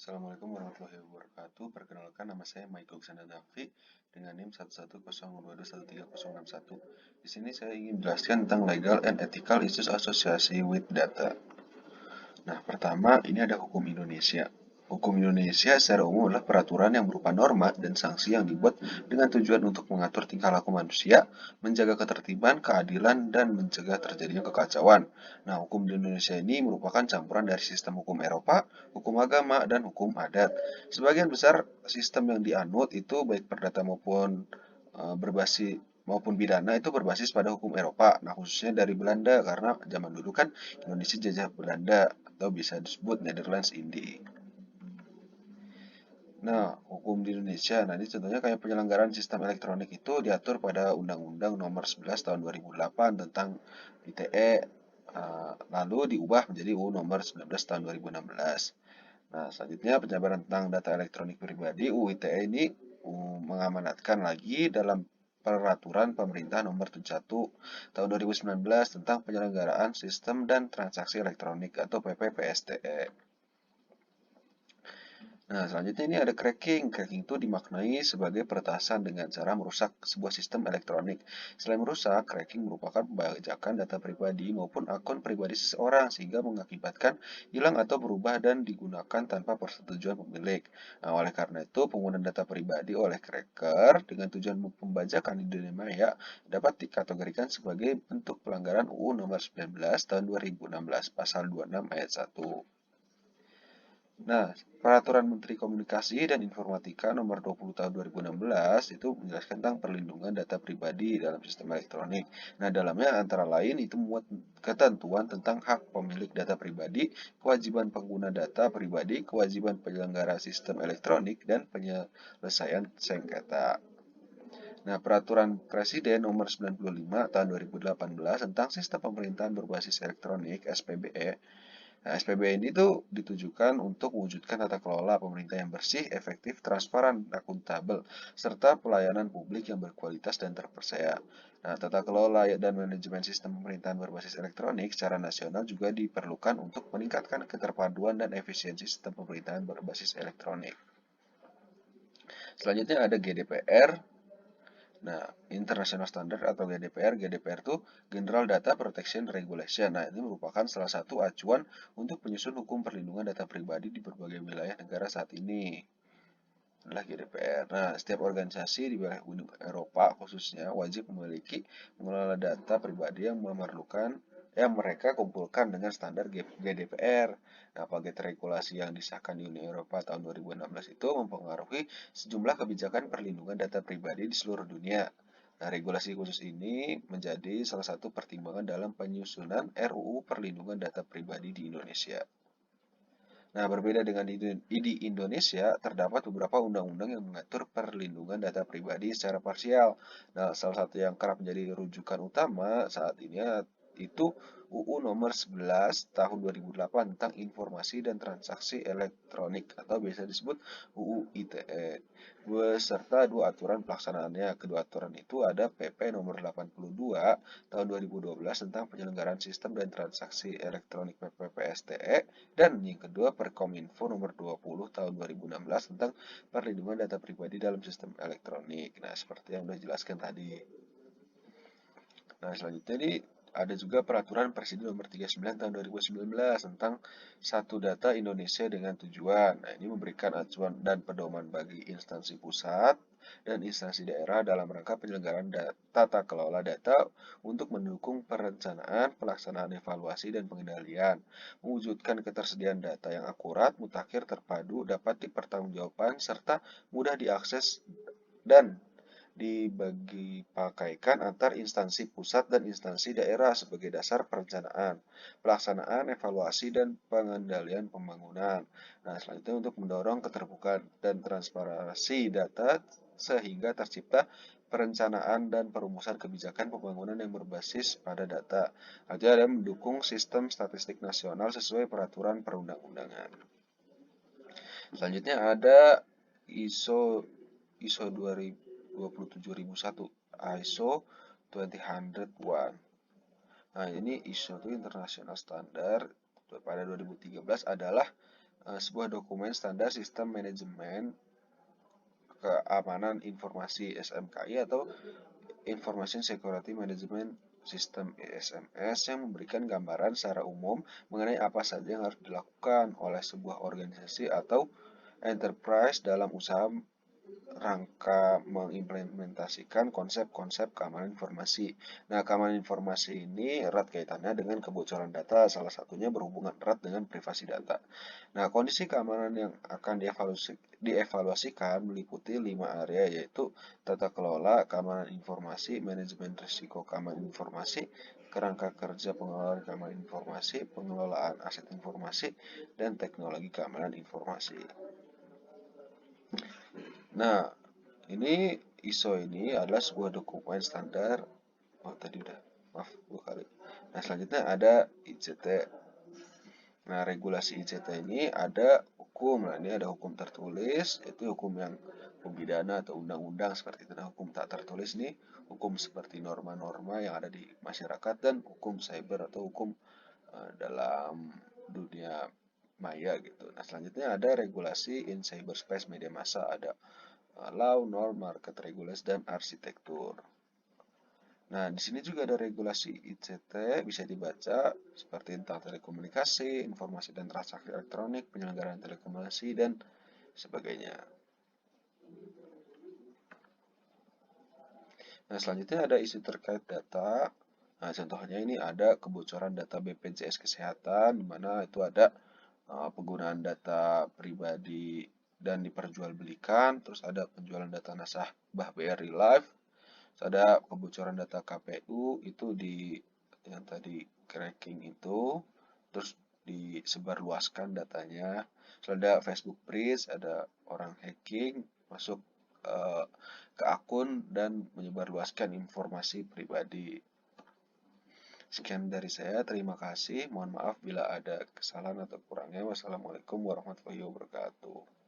Assalamualaikum warahmatullahi wabarakatuh. Perkenalkan, nama saya Michael Xander Davi dengan NIM 110221301. Di sini saya ingin menjelaskan tentang legal and ethical issues associated with data. Nah, pertama ini ada hukum Indonesia. Hukum Indonesia secara umum adalah peraturan yang berupa norma dan sanksi yang dibuat dengan tujuan untuk mengatur tingkah laku manusia, menjaga ketertiban, keadilan, dan mencegah terjadinya kekacauan. Nah, hukum di Indonesia ini merupakan campuran dari sistem hukum Eropa, hukum agama, dan hukum adat. Sebagian besar sistem yang dianut itu baik perdata berbasis maupun pidana itu berbasis pada hukum Eropa. Nah, khususnya dari Belanda karena zaman dulu kan Indonesia jajah Belanda atau bisa disebut Netherlands Indie. Nah, hukum di Indonesia, nah ini contohnya kayak penyelenggaraan sistem elektronik itu diatur pada Undang-Undang Nomor 11 Tahun 2008 tentang ITE, lalu diubah menjadi UU Nomor 19 Tahun 2016. Nah, selanjutnya penjabaran tentang data elektronik pribadi UU ITE ini mengamanatkan lagi dalam Peraturan Pemerintah Nomor 71 Tahun 2019 tentang penyelenggaraan sistem dan transaksi elektronik atau PPPSTE. Nah, selanjutnya ini ada cracking. Cracking itu dimaknai sebagai peretasan dengan cara merusak sebuah sistem elektronik. Selain merusak, cracking merupakan pembajakan data pribadi maupun akun pribadi seseorang sehingga mengakibatkan hilang atau berubah dan digunakan tanpa persetujuan pemilik. Nah, oleh karena itu, penggunaan data pribadi oleh cracker dengan tujuan pembajakan di dunia maya dapat dikategorikan sebagai bentuk pelanggaran UU Nomor 19 Tahun 2016 Pasal 26 Ayat 1. Nah, Peraturan Menteri Komunikasi dan Informatika Nomor 20 Tahun 2016 itu menjelaskan tentang perlindungan data pribadi dalam sistem elektronik. Nah, dalamnya antara lain itu memuat ketentuan tentang hak pemilik data pribadi, kewajiban pengguna data pribadi, kewajiban penyelenggara sistem elektronik, dan penyelesaian sengketa. Nah, Peraturan Presiden Nomor 95 Tahun 2018 tentang Sistem Pemerintahan Berbasis Elektronik (SPBE). Nah, SPBE ini tuh ditujukan untuk mewujudkan tata kelola pemerintah yang bersih, efektif, transparan, akuntabel, serta pelayanan publik yang berkualitas dan terpercaya. Nah, tata kelola dan manajemen sistem pemerintahan berbasis elektronik secara nasional juga diperlukan untuk meningkatkan keterpaduan dan efisiensi sistem pemerintahan berbasis elektronik. Selanjutnya ada GDPR. Nah, International Standard atau GDPR, GDPR itu General Data Protection Regulation. Nah, ini merupakan salah satu acuan untuk penyusun hukum perlindungan data pribadi di berbagai wilayah negara saat ini. Adalah GDPR. Nah, setiap organisasi di wilayah Uni Eropa khususnya wajib memiliki mengelola data pribadi yang mereka kumpulkan dengan standar GDPR. Nah, paket regulasi yang disahkan di Uni Eropa tahun 2016 itu mempengaruhi sejumlah kebijakan perlindungan data pribadi di seluruh dunia. Nah, regulasi khusus ini menjadi salah satu pertimbangan dalam penyusunan RUU Perlindungan Data Pribadi di Indonesia. Nah, berbeda dengan di Indonesia, terdapat beberapa undang-undang yang mengatur perlindungan data pribadi secara parsial. Nah, salah satu yang kerap menjadi rujukan utama saat ini itu UU Nomor 11 Tahun 2008 tentang Informasi dan Transaksi Elektronik atau biasa disebut UU ITE beserta dua aturan pelaksanaannya. Kedua aturan itu ada PP Nomor 82 Tahun 2012 tentang penyelenggaraan sistem dan transaksi elektronik PPPSTE dan yang kedua Perkominfo Nomor 20 Tahun 2016 tentang perlindungan data pribadi dalam sistem elektronik. Nah, seperti yang sudah dijelaskan tadi. Nah, selanjutnya ini ada juga Peraturan Presiden Nomor 39 Tahun 2019 tentang Satu Data Indonesia dengan Tujuan. Nah, ini memberikan acuan dan pedoman bagi instansi pusat dan instansi daerah dalam rangka penyelenggaraan tata kelola data untuk mendukung perencanaan, pelaksanaan evaluasi, dan pengendalian, mewujudkan ketersediaan data yang akurat, mutakhir, terpadu, dapat dipertanggungjawabkan, serta mudah diakses dan dibagi pakaikan antar instansi pusat dan instansi daerah sebagai dasar perencanaan, pelaksanaan, evaluasi, dan pengendalian pembangunan. Nah, selanjutnya untuk mendorong keterbukaan dan transparansi data sehingga tercipta perencanaan dan perumusan kebijakan pembangunan yang berbasis pada data. Artinya ada mendukung sistem statistik nasional sesuai peraturan perundang-undangan. Selanjutnya ada ISO 27001, ISO 20001. Nah, ini ISO itu internasional standar pada 2013 adalah sebuah dokumen standar sistem manajemen keamanan informasi SMKI atau Information Security Management System ISMS yang memberikan gambaran secara umum mengenai apa saja yang harus dilakukan oleh sebuah organisasi atau enterprise dalam usaha rangka mengimplementasikan konsep-konsep keamanan informasi. Nah, keamanan informasi ini erat kaitannya dengan kebocoran data, salah satunya berhubungan erat dengan privasi data. Nah, kondisi keamanan yang akan dievaluasikan meliputi 5 area, yaitu tata kelola keamanan informasi, manajemen risiko keamanan informasi, kerangka kerja pengelolaan keamanan informasi, pengelolaan aset informasi, dan teknologi keamanan informasi. Nah, ini ISO ini adalah sebuah dokumen standar. Oh, tadi udah. Maaf, 2 kali. Nah, selanjutnya ada ICT. Nah, regulasi ICT ini ada hukum. Nah, ini ada hukum tertulis, itu hukum yang pidana atau undang-undang seperti itu. Nah, hukum tak tertulis ini hukum seperti norma-norma yang ada di masyarakat dan hukum cyber atau hukum dalam dunia maya gitu. Nah, selanjutnya ada regulasi in cyberspace media massa, ada law, norm, market regulation, dan arsitektur. Nah, di sini juga ada regulasi ICT, bisa dibaca seperti tentang telekomunikasi, informasi dan transaksi elektronik, penyelenggaraan telekomunikasi, dan sebagainya. Nah, selanjutnya ada isu terkait data. Nah, contohnya ini ada kebocoran data BPJS Kesehatan, di mana itu ada penggunaan data pribadi dan diperjualbelikan, terus ada penjualan data nasabah BRI Life, terus ada kebocoran data KPU itu di yang tadi cracking itu, terus disebarluaskan datanya. Terus ada Facebook Breach, ada orang hacking masuk ke akun dan menyebarluaskan informasi pribadi. Sekian dari saya, terima kasih. Mohon maaf bila ada kesalahan atau kurangnya. Wassalamualaikum warahmatullahi wabarakatuh.